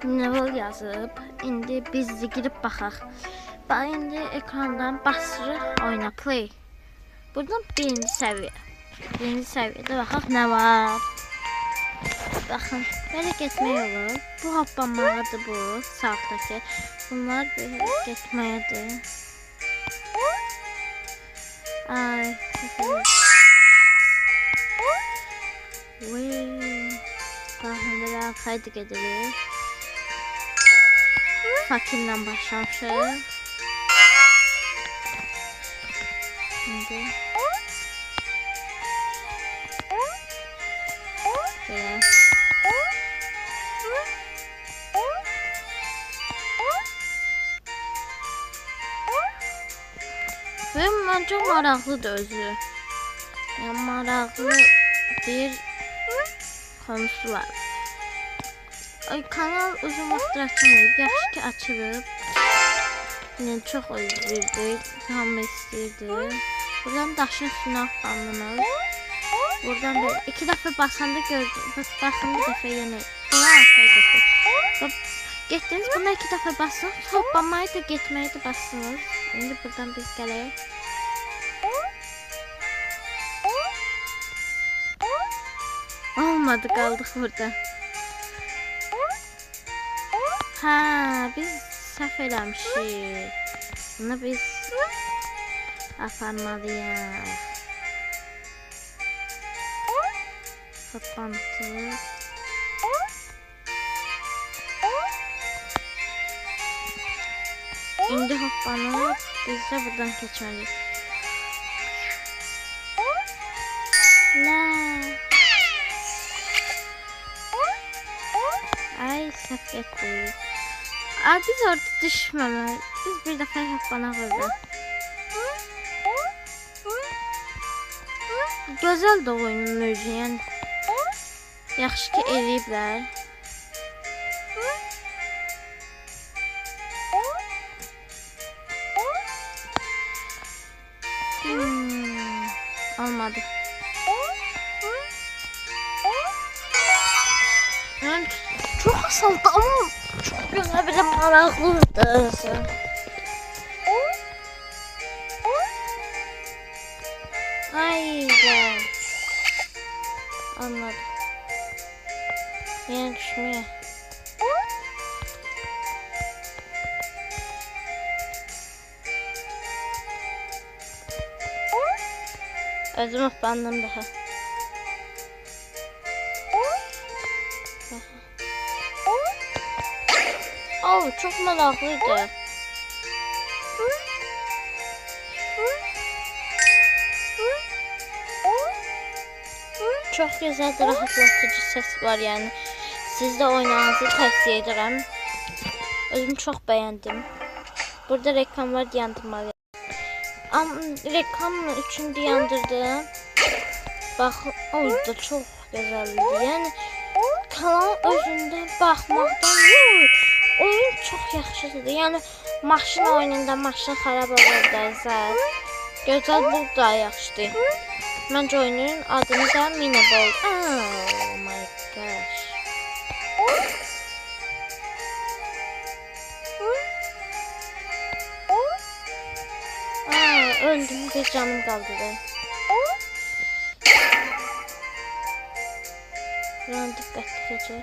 Level yazıb. İndi biz girib baxaq. Bax, indi ekrandan basırıq oyna play. Buradan birinci səviyyə. Birinci səviyyədə baxaq nə var. Baxın, belə getmək olur. Bu hoppanmağıdır bu, sağdakı. Bunlar belə getməyədir. Ay, baxın, belə arxaydı gedirik. Fakirlə başlamışıq. Şimdi belə ve məncə maraqlıdır özü. Yəni maraqlı bir konusu var. Kanal uzun vaxtdır açılmayıb, yaxşı ki açılıb. Yəni çox özlüydü, hamı istəyirdi. Buradan daşın üstünə atlandınız. Buradan belə 2 dəfə basanda gördünüz. Baxın bir dəfə yenə. Buna arxaya getdiniz. Getdiniz, buna 2 dəfə basın. Hoppamayı da getməyi də basınız. İndi buradan biz gələk. Olmadı, qaldıq burada. Ha, biz səhv eləmişik. Bunu biz aparmalıyıq. Hoppantı. İndi hoppanıb biz də buradan keçməliyik. Ay, səhv getdik. Biz orada düşməməli. Biz bir dəfə hoppanaq orada. Gözəl də oyunun özü, yəni. Yaxşı ki eləyiblər. Olmadı. Yani çok asaldı ama çok güzel bir de maraqlıdır. Ay be. Anladım. Yine düşmüyor. Özüm hoppandım daha. Oh, çok meraklıydı. Çok güzel, rahatlatıcı ses var yani. Siz de oynamanızı tavsiye ederim. Özüm çok beğendim. Burada reklam var, yandırmalıyım. Ama reklam için yandırdım. Bak, orada çok güzeldi. Yani kanal özünde baxmaqdan yox, oyun çox yaxşıdır. Yəni maşın oyununda maşın xarab olurdaysa, gözəl bu da yaxşıdır. Məncə oyunun adını da Miniball. Oh my gosh. Öldüm, bir canım qaldı da. Buranı diqqətli keçək.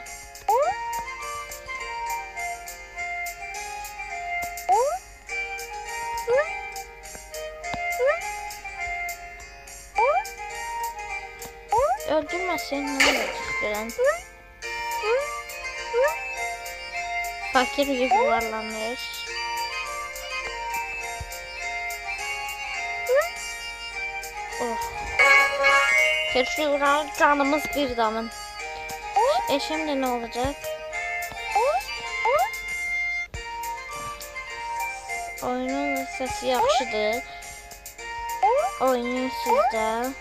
Öldürməsin, nə olacaq görən? Fakir yuvarlanır. Oh. Keçiyor, canımız bir damın. Şimdi ne olacak? Oyunun sesi yaxşıdır. Oyunun sizdə.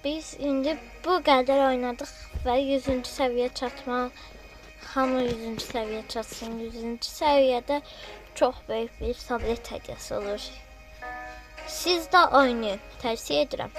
Biz indi bu qədər oynadıq və 100-cü səviyyə çatmaq. Hamı 100-cü səviyyə çatsın. 100-cü səviyyədə çox böyük bir tablet hədiyyəsi olur. Siz də oynayın. Tavsiye ederim.